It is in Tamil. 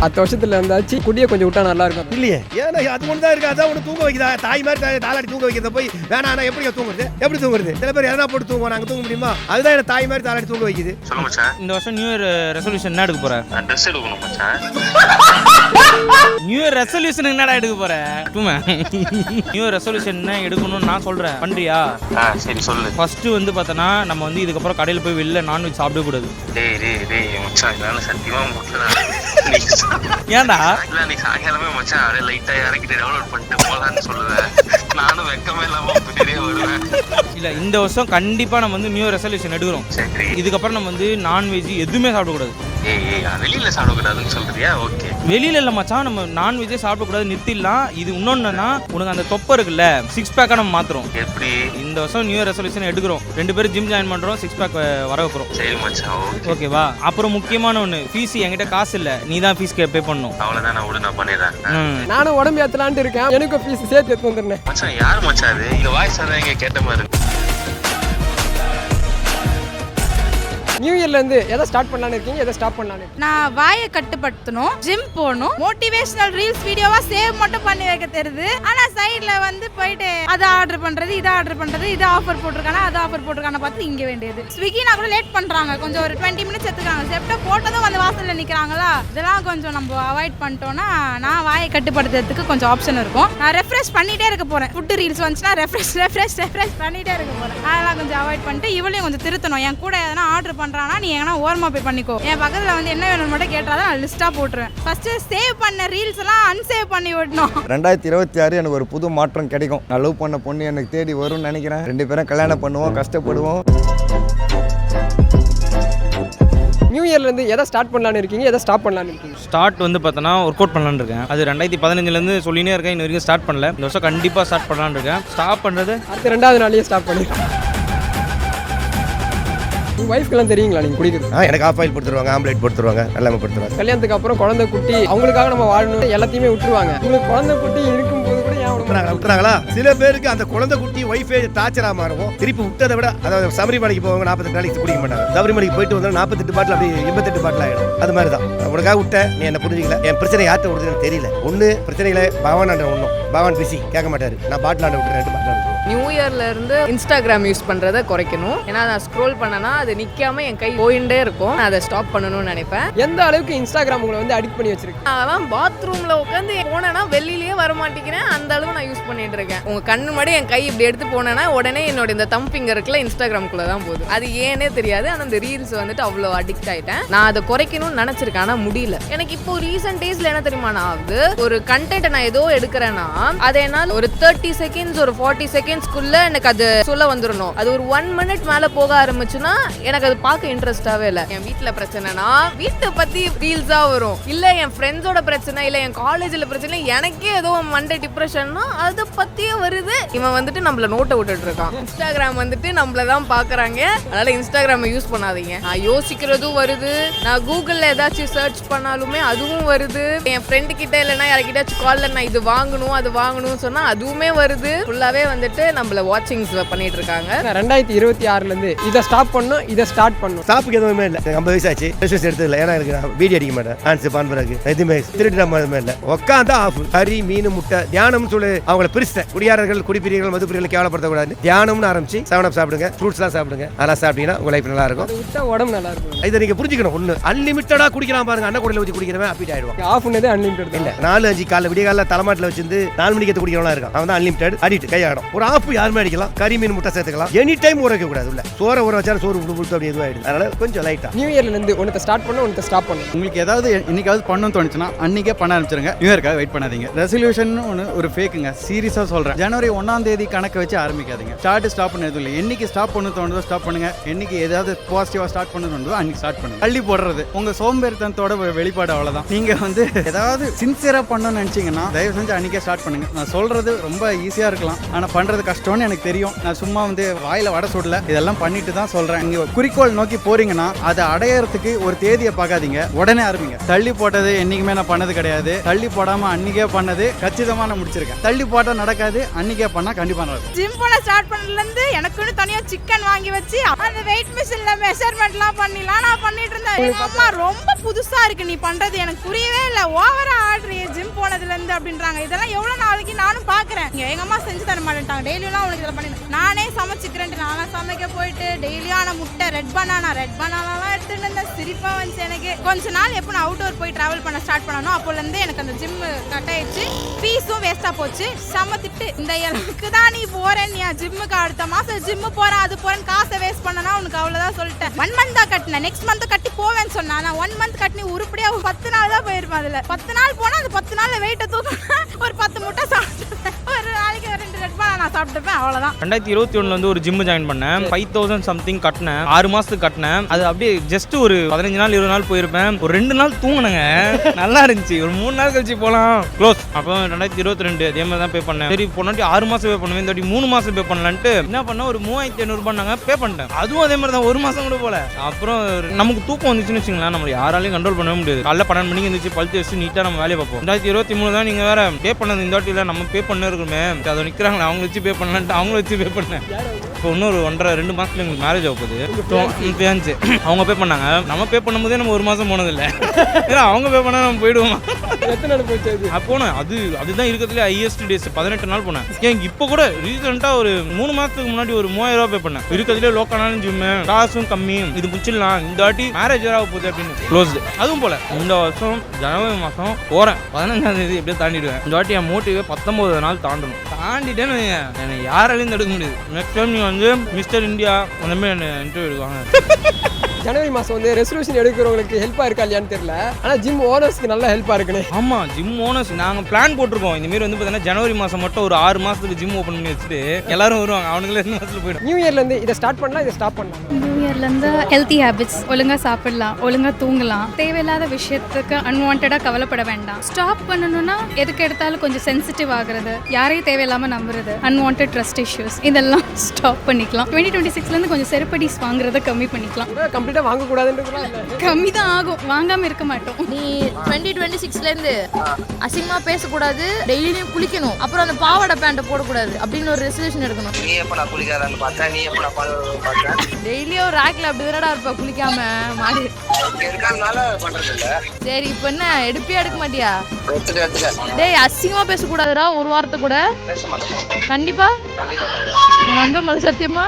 10 வருஷத்துல இருந்தாச்சு குடியை கொஞ்சம் விட்டா நல்லா இருக்கும். இல்லையே, ஏன்னா அது ஒன்று தான் இருக்கு. அதான் ஒன்று தூங்க வைக்கிறதா, தாய் மாதிரி தாளாடி தூங்க வைக்கிறத போய் வேணா எப்படி தூங்குறது, எப்படி தூங்குறது? சில பேர் எதனா போட்டு தூங்குவோம், நாங்கள் தூங்க முடியுமா? அதுதான் என்ன தாய் மாதிரி தாளாடி தூங்க வைக்குது. சொல்லுங்க மச்சான், இந்த வருஷம் நியூ இயர் ரெசல்யூஷன் என்ன எடுக்க போற? ட்ரெஸ் எடுக்கணும் மச்சான். நியூ இயர் ரெசல்யூஷன் என்னடா எடுக்க போற? நியூ இயர் ரெசல்யூஷன் என்ன எடுக்கணும்னு நான் சொல்றேன், பண்றியா? சரி சொல்லு. ஃபர்ஸ்ட் வந்து பார்த்தனா நம்ம வந்து இதுக்கப்புறம் கடையில் போய் வெளில நான்வெஜ் சாப்பிடவே கூடாது. டேய் மச்சான், இதனால சத்தியமா முடியல. ஏன்டா இல்ல, நீ சாயங்காலமே மச்சான் அப்படியே லைட்டா இறக்கிட்டு டவுன்லோட் பண்ணிட்டு போலான்னு சொல்லுவேன். நானும் வெக்கமே இல்லாம பின்னாடியே வருவேன். இல்ல, இந்த வருஷம் கண்டிப்பா நம்ம வந்து நியூ ரெசல்யூஷன் எடுக்கிறோம். சரி, இதுக்கப்புறம் நம்ம வந்து நான்வெஜ் எதுவுமே சாப்பிடக்கூடாது. ஏய் வெளியில சாப்பிடக்கூடாதுன்னு சொல்றியா? ஓகே, வெளியில இல்ல மச்சான், நம்ம நான்வெஜ்ஜே சாப்பிடக்கூடாது, நிறுத்திடலாம். இது இன்னொன்னுன்னா உனக்கு அந்த தொப்பை இருக்குல்ல, 6 பேக்கா நம்ம மாத்துறோம். எப்படி? இந்த வருஷம் நியூ இயர் ரெசல்யூஷன் எடுக்கிறோம், 2 பேரும் ஜிம் ஜாயின் பண்றோம், 6 பேக் வர வைக்கிறோம். சரி மச்சான், ஓகே. ஓகேவா? அப்புறம் முக்கியமான ஒண்ணு, ஃபீஸ் என்கிட்ட காசு இல்ல, நீ தான் ஃபீஸ் பே பண்ணணும். அவ்வளவுதான், நான் விடு, நான் பண்ணிடுறேன். நானும் உடம்பு ஏத்தலான்ட்டு இருக்கேன், எனக்கும் ஃபீஸ் சேர்த்து எடுத்து வந்துடுறேன். மச்சான் யார் மச்சான் அது? இந்த வாய்ஸ் அதான் இங்க கேட்ட மாதிரி இருக்கு. நியூ இயர்ல இருந்து எதை ஸ்டார்ட் பண்ணலான்னு இருக்கீங்க, எதை ஸ்டாப் பண்ணலான்னு? நான் வாயை கட்டுப்படுத்தணும், ஜிம் போகணும், மோட்டிவேஷனல் ரீல்ஸ் வீடியோவா சேவ் மட்டும் பண்ணி வைக்க தெரியுது. ஆனா சைட்ல வந்து போயிட்டு அதை ஆர்டர் பண்றது, இதை ஆர்டர் பண்றது, இது ஆஃபர் போட்டிருக்கானா, அது ஆஃபர் போட்டிருக்கான பார்த்து இங்க வேண்டியது. ஸ்விக்கினா கூட லேட் பண்றாங்க, கொஞ்சம் ஒரு 20 மினிட்ஸ் எடுத்துக்காங்க. செப்டா போட்டதும் வந்து வாசல்ல நிக்கிறாங்களா, இதெல்லாம் கொஞ்சம் நம்ம அவாய்ட் பண்ணிட்டோம்னா நான் வாயை கட்டுப்படுத்துறதுக்கு கொஞ்சம் ஆப்ஷன் இருக்கும். நான் ரெஃப்ரெஷ் பண்ணிட்டே இருக்க போறேன். ஃபுட் ரீல்ஸ் வந்துச்சுன்னா ரெஃப்ரெஷ் பண்ணிட்டே இருக்க போறேன். அதெல்லாம் கொஞ்சம் அவாய்ட் பண்ணிட்டு இவளையும் கொஞ்சம் திருத்தணும். என் கூட எதனா ஆர்டர் பண்றானா நீ எங்கன்னா ஓரமா போய் பண்ணிக்கோ, என் பக்கத்துல வந்து என்ன வேணும்னு மட்டும் கேட்டாதான் நான் லிஸ்டா போட்டுருவேன். ஃபர்ஸ்ட் சேவ் பண்ண ரீல்ஸ் எல்லாம் அன்சேவ் பண்ணி விடணும். 2026 எனக்கு ஒரு புது மாற்றம் கிடைக்கும். நான் லவ் பண்ண பொண்ணு எனக்கு தேடி வரும்னு நினைக்கிறேன். 2 பேரும் கல்யாணம் பண்ணுவோம், கஷ்டப்படுவோம். நியூ இயர்ல இருந்து எதை ஸ்டார்ட் பண்ணலான்னு இருக்கீங்க, எதை ஸ்டாப் பண்ணலான்னு இருக்கீங்க? ஸ்டார்ட் வந்து பார்த்தோன்னா ஒர்க் அவுட் பண்ணலான்னு இருக்கேன். அது 2015லேருந்து சொல்லினே இருக்கேன், இன்ன வரைக்கும் ஸ்டார்ட் பண்ணல. இந்த வருஷம் கண்டிப்பாக ஸ்டார்ட் பண்ணலான்னு இருக்கேன். ஸ்டாப் பண்ணுறது அடுத்த 2வது நாளையே ஸ்டாப் பண்ணிருக்கேன். உங்க வைஃப்க்கெல்லாம் தெரியுங்களா நீங்க குடிக்கிறது? எனக்கு ஆஃப் ஆயில் கொடுத்துருவாங்க, ஆம்லேட் கொடுத்துருவாங்க, எல்லாமே கொடுத்துருவாங்க. கல்யாணத்துக்கு அப்புறம் குழந்தை குட்டி அவங்களுக்காக நம்ம வாழணும், எல்லாத்தையுமே விட்டுருவாங்க. உங்களுக்கு குழந்தை குட்டி இருக்கும்போது கூட ஏன் விட்டுறாங்களா? சில பேருக்கு அந்த குழந்தை குட்டி ஒய்ஃபே டார்ச்சரா மாறும். திருப்பி விட்டதை விட, அதாவது சபரிமலைக்கு போவாங்க, 48 நாளைக்கு குடிக்க மாட்டாங்க. சபரிமலைக்கு போயிட்டு வந்தா 48 பாட்டில் அப்படி 88 பாட்டில் ஆயிடும். அது மாதிரி தான் உனக்காக விட்டேன், நீ என்ன புரிஞ்சுக்கல. என் பிரச்சனை யார்கிட்ட விடுறதுன்னு தெரியல. ஒன்று பிரச்சனைகளை பகவான் ஒன்றும் பகவான் பிசி கேட்க மாட்டாரு. நான் பாட்டில் விட்டு 2 பாட்டில் நியூ இயர்ல இருந்து இன்ஸ்டாகிராம் யூஸ் பண்றதை குறைக்கணும். ஏன்னா நான் ஸ்க்ரோல் பண்ணனா அது நிக்காம என் கை போயிட்டே இருக்கும். நான் அதை ஸ்டாப் பண்ணணும்னு நினைப்பேன். எந்த அளவுக்கு இன்ஸ்டாகிராம் உங்களை வந்து அடிக்ட் பண்ணி வச்சிருக்கு? நான் பாத்ரூம்ல உட்காந்து போனேன்னா வெளியிலேயே வர மாட்டேங்கிறேன், அந்த அளவு நான் யூஸ் பண்ணிட்டு இருக்கேன். உங்க கண்ணு முன்னாடி என் கை இப்படி எடுத்து போனேன்னா உடனே என்னோட இந்த தம் ஃபிங்கர் இருக்குல்ல, இன்ஸ்டாகிராம்குள்ள தான் போகுது. அது ஏனே தெரியாது. ஆனா அந்த ரீல்ஸ் வந்துட்டு அவ்வளோ அடிக்ட் ஆயிட்டேன். நான் அதை குறைக்கணும்னு நினைச்சிருக்கேன், ஆனா முடியல. எனக்கு இப்போ ரீசெண்ட் டேஸ்ல என்ன தெரியுமா நான் ஆகுது, ஒரு கண்டென்ட் நான் ஏதோ எடுக்கிறேன்னா அதை என்னால் ஒரு 30 செகண்ட்ஸ் ஒரு 40 செகண்ட்ஸ்க்குள்ள எனக்கு அது சொல்ல வந்துடணும். அது ஒரு 1 மினிட் மேல போக ஆரம்பிச்சுன்னா எனக்கு அது பார்க்க இன்ட்ரெஸ்டாவே இல்லை. என் வீட்டுல பிரச்சனைனா வீட்டை பத்தி ரீல்ஸா வரும், இல்ல என் ஃப்ரெண்ட்ஸோட பிரச்சனை, இல்ல என் காலேஜ்ல பிரச்சனை, எனக்கே ஏதோ மண்டே டிப்ரெஷன்னா அதை பத்தியே வருது. இவன் வந்துட்டு நம்மள நோட்டை விட்டுட்டு இருக்கான். இன்ஸ்டாகிராம் வந்துட்டு நம்மளதான் பாக்குறாங்க, அதனால இன்ஸ்டாகிராம் யூஸ் பண்ணாதீங்க. நான் யோசிக்கிறதும் வருது, நான் கூகுள்ல ஏதாச்சும் சர்ச் பண்ணாலுமே அதுவும் வருது. என் ஃப்ரெண்டு கிட்ட இல்லைன்னா யார்கிட்டயாச்சும் கால்ல நான் இது வாங்கணும் அது வாங்கணும்னு சொன்னா அதுவுமே வருது. ஃபுல்லாவே வந்துட்டு நம்மள வாட்சிங்ஸ் பண்ணிட்டு இருக்காங்க. 2026ல இருந்து இதை ஸ்டாப் பண்ணணும், இதை ஸ்டார்ட் பண்ணணும். ஸ்டாப்புக்கு எதுவுமே இல்லை. 50 வயசு ஆச்சு, ரெஸ்ட் எடுத்ததில்லை. ஏன்னா எனக்கு வீடியோ அடிக்க மாட்டேன், ஆன்ஸ் பான்பராக்கு எதுவுமே திருட்டு மாதிரி இல்லை. உட்காந்தா ஆஃப். கறி மீன் முட்டை தியானம் சொல்லி அவங்கள பிரிச்சிட்டேன். குடியாரர்கள் குடிப்பிரியர்கள் மதுப்பிரியர்கள் கேவலப்படுத்தக்கூடாது. தியானம்னு ஆரம்பிச்சு 7 சாப்பிடுங்க, ஃப்ரூட்ஸ்லாம் சாப்பிடுங்க. அதெல்லாம் சாப்பிட்டீங்கன்னா உங்க லைஃப் நல்லா இருக்கும். விட்டா உடம்பு நல்லா இருக்கும். இதை நீங்க புரிஞ்சுக்கணும். ஒண்ணு அன்லிமிட்டடா குடிக்கலாம் பாருங்க. அண்ணன் கூடையில ஊற்றி குடிக்கிறவன் அப்பீட் ஆயிடுவான். ஆஃப் பண்ணதே அன்லிமிட்டட் இல்ல. 4-5 காலைல விடிய காலைல தலைமாட்டில் வச்சிருந்து 4 மணிக்கு குடிக்கிறவங்களா இருக்கான். அவன் தான் அன்லிமிட்டட் அடிக்ட் கையாடும். ஒரு ஆஃப் யாருமே அடிக்கலாம். கறி மீன் முட்டை சேர்த்துக்கலாம். எனி டைம் ஊற வைக்க கூடாது. இல்ல சோற ஊற வச்சாலும் சோறு உடுப்பு அப்படி எதுவும் ஆயிடுது. அதனால கொஞ்சம் லைட்டா நியூ இயர்ல இருந்து ஒன்று ஸ்டார்ட் பண்ணணும், ஒன்று ஸ்டாப் பண்ணணும். உங்களுக்கு ஏதாவது இன்னைக்காவது பண்ணணும்னு தோணுச்சுன்னா அன்னைக்கே பண்ண ஆரம்பிச்சிருங்க. நியூ இயர்க்காக வெயிட் பண்ணாதீங்க. ரெசல்யூஷன் ஒன்று ஒரு ஃபேக்குங்க. சீரியஸாக சொல்கிறேன். ஜனவரி 1ஆம் தேதி கணக்கு வச்சு ஆரம்பிக்காதீங்க. ஸ்டாப் பண்ண எதுவும் இல்லை. என்னைக்கு ஸ்டாப் பண்ண தோணுதோ ஸ்டாப் பண்ணுங்க. என்னைக்கு ஏதாவது பாசிட்டிவாக ஸ்டார்ட் பண்ண தோணுதோ அன்னைக்கு ஸ்டார்ட் பண்ணுங்க. தள்ளி போடுறது உங்கள் சோம்பேறித்தனத்தோட வெளிப்பாடு. அவ்வளோதான். நீங்கள் வந்து ஏதாவது சின்சியராக பண்ணணும்னு நினச்சிங்கன்னா தயவு செஞ்சு அன்னைக்கே ஸ்டார்ட் பண்ணுங்க. நான் சொல்கிறது ரொம்ப ஈஸியாக இருக்கலாம், ஆனால் பண்ணுறது எவ்வளோ கஷ்டம்னு எனக்கு தெரியும். நான் சும்மா வந்து வாயில் வடை சுடல, இதெல்லாம் பண்ணிட்டு தான் சொல்கிறேன். நீங்கள் குறிக்கோள் நோக்கி போறீங்கன்னா அதை அடையறதுக்கு ஒரு தேதியை பார்க்காதீங்க, உடனே ஆரம்பிங்க. தள்ளி போட்டது என்றைக்குமே நான் பண்ணது கிடையாது. தள்ளி போடாமல் அன்றைக்கே பண்ணது கச்சிதமாக நான் முடிச்சிருக்கேன். தள்ளி போட்டால் நடக்காது, அன்றைக்கே பண்ணால் கண்டிப்பாக நடக்கும். ஜிம் போன ஸ்டார்ட் பண்ணதுலேருந்து எனக்குன்னு தனியாக சிக்கன் வாங்கி வச்சு அந்த வெயிட் மிஷினில் மெஷர்மெண்ட்லாம் பண்ணிலாம் நான் பண்ணிட்டு இருந்தேன். எங்கள் அம்மா ரொம்ப புதுசாக இருக்கு நீ பண்ணுறது, எனக்கு புரியவே இல்லை, ஓவரா ஆடுறிய ஜிம் போனதுலேருந்து அப்படின்றாங்க. இதெல்லாம் எவ்வளோ நாளைக்கு நானும் பார்க்குறேன். எங்கள் அம்மா செஞ்சு தர மாட்டேன்ட்டாங்க. டெய்லியும் உனக்கு இதில் பண்ணி நானே சமைச்சிக்கிறேன்ட்டு நானும் சமைக்க போயிட்டு டெய்லியான முட்டை ரெட் பனானாலாம் எடுத்துட்டு இருந்தேன். சிரிப்பாக வந்துச்சு எனக்கு. கொஞ்ச நாள் எப்போ நான் அவுட்டோர் போய் ட்ராவல் பண்ண ஸ்டார்ட் பண்ணணும் அப்போலேருந்து எனக்கு அந்த ஜிம் கட் ஆயிடுச்சு. ஃபீஸும் வேஸ்ட்டாக போச்சு. சமத்திட்டு இந்த எனக்கு தான் நீ போறேன், நீ ஜிம்முக்கு அடுத்த மாதம் ஜிம்மு போகிறேன் அது போகிறேன்னு காசை வேஸ்ட் பண்ணனா உனக்கு அவ்வளோதான் சொல்லிட்டேன். 1 மந்த் தான் கட்டினேன், நெக்ஸ்ட் மந்த் கட்டி போவேன்னு சொன்னா நான் 1 மந்த் கட்டினி உருப்படியாக 10 நாள் தான் போயிருப்பேன். அதில் 10 நாள் போனால் அந்த 10 நாளில் வெயிட்டை தூக்கினேன். ஒரு 10 முட்டை சாப்பிட்டுப்பேன், ஒரு நாளைக்கு 2 ரெட் பனானா நான் சாப்பிட்டுப்பேன், அவ்வளோதான். 2021 வந்து ஒரு ஜிம் ஜாயின் பண்ணேன். 5000 சம்திங் கட்டினேன். 6 மாசத்துக்கு கட்டினேன். அது அப்படியே ஜஸ்ட் ஒரு 15 நாள் 20 நாள் போயிருப்பேன். ஒரு 2 நாள் தூங்கினேங்க, நல்லா இருந்துச்சு. ஒரு 3 நாள் கழிச்சு போகலாம், க்ளோஸ். அப்போ 2022 அதே மாதிரி தான் பே பண்ணேன். சரி போனாட்டி 6 மாசம் பே பண்ணுவேன், இந்த 3 மாசம் பே பண்ணலான்ட்டு என்ன பண்ணேன், ஒரு 3500 ரூபாய் நாங்கள் பே பண்ணிட்டேன். அதுவும் அதே மாதிரி தான், 1 மாசம் கூட போல. அப்புறம் நமக்கு தூக்கம் வந்துச்சுன்னு வச்சுங்களேன், நம்ம யாராலையும் கண்ட்ரோல் பண்ணவே முடியாது. காலைல 12 மணிக்கு இருந்துச்சு, பழுத்து வச்சு நீட்டாக நம்ம வேலையை பார்ப்போம். 2023 தான் நீங்கள் வேற பே பண்ணது, இந்த வாட்டியில் நம்ம பே பண்ண இருக்குமே, அதை நிற்கிறாங்களே அவங்க வச்சு பே பண்ணலான்ட்டு அவங்கள வச்சு பே பண்ணேன். இப்போ இன்னொரு 1.5-2 மாசத்துல எங்களுக்கு மேரேஜ் ஆக போகுது. பேஞ்சு அவங்க பே பண்ணாங்க. நம்ம பே பண்ணும்போதே நம்ம 1 மாசம் போனதில்லை. ஏன்னா அவங்க பே பண்ணால் நம்ம போயிடுவோமா. எத்தனை நாள் போச்சு போனேன். அதுதான் இருக்கிறதுல ஹையஸ்ட் டேஸ் 18 நாள் போனேன். எனக்கு இப்போ கூட ரீசெண்டாக ஒரு 3 மாசத்துக்கு முன்னாடி ஒரு 3000 ரூபா பே பண்ணேன். இருக்கிறதுலே லோக்கலான ஜிம்மு, காசும் கம்மி, இது முடிச்சிடலாம், இந்த வாட்டி மேரேஜ் ஆக போகுது அப்படின்னு க்ளோஸ்டு. அதுவும் போல இந்த வருஷம் ஜனவரி மாதம் போகிறேன், 15ஆம் தேதி எப்படியே தாண்டிடுவேன். இந்த வாட்டி என் மோட்டிவே 19 நாள் தாண்டணும். தாண்டிட்டேன்னு என்னை யாராலையும் தடுக்க முடியாது. நெக்ஸ்ட் டைம் நீங்கள் வந்து மிஸ்டர் இந்தியா அந்த மாதிரி என்ன இன்டர்வியூ எடுக்குவாங்க. ஜனவரி மாதம் வந்து ரெசல்யூஷன் எடுக்கிறவங்களுக்கு ஹெல்ப்பாக இருக்கா இல்லையான்னு தெரியல, ஆனால் ஜிம் ஓனர்ஸ்க்கு நல்லா ஹெல்ப்பாக இருக்குன்னு. ஆமாம், ஜிம் ஓனர்ஸ் நாங்கள் பிளான் போட்டிருக்கோம். இந்தமாரி வந்து பார்த்தீங்கன்னா ஜனவரி மாதம் மட்டும் ஒரு 6 மாதத்துக்கு ஜிம் ஓப்பன் பண்ணி வச்சுட்டு எல்லாரும் வருவாங்க. அவனுங்களே 2 மாதத்தில் போய்டும். நியூ இயர்லேருந்து இதை ஸ்டார்ட் பண்ணலாம், இதை ஸ்டாப் பண்ணலாம். நியூ இயர்லேருந்து ஹெல்த்தி ஹேபிட்ஸ், ஒழுங்காக சாப்பிடலாம், ஒழுங்காக தூங்கலாம், தேவையில்லாத விஷயத்துக்கு அன்வான்டாக கவலைப்பட வேண்டாம். ஸ்டாப் பண்ணணும்னா எதுக்கு எடுத்தாலும் கொஞ்சம் சென்சிட்டிவ் ஆகுறது, யாரையும் தேவையில்லாமல் நம்புறது, அன்வான்ட் ட்ரஸ்ட் இஷ்யூஸ், இதெல்லாம் ஸ்டாப் பண்ணிக்கலாம். 2026லேருந்து கொஞ்சம் செருப்படிஸ் வாங்குறத கம்மி பண்ணிக்கலாம். கம்ப்ளீட்டாக வாங்கக்கூடாதுன்றது கம்மி தான் ஆகும், வாங்காமல் இருக்க மாட்டோம். நீ 2026லேருந்து அசிங்கமாக பேசக்கூடாது, டெய்லியும் குளிக்கணும், அப்புறம் அந்த பாவாடை பேண்ட்டை போடக்கூடாது அப்படின்னு ஒரு ரெசல்யூஷன் எடுக்கணும். நீ எப்ப நான் குளிக்காதான்னு பார்த்தா, நீ எப்ப நான் பார்த்தேன். டெய்லியும் ஒரு ராக்ல அப்படி தானடா இருப்ப குளிக்காம மாறி இருக்காதனால பண்றது இல்ல. சரி இப்போ என்ன எடுப்பியா எடுக்க மாட்டியா? டேய் அசிங்கமா பேசக்கூடாதுடா ஒரு வாரத்தை கூட. கண்டிப்பா நம்ப சத்தியமா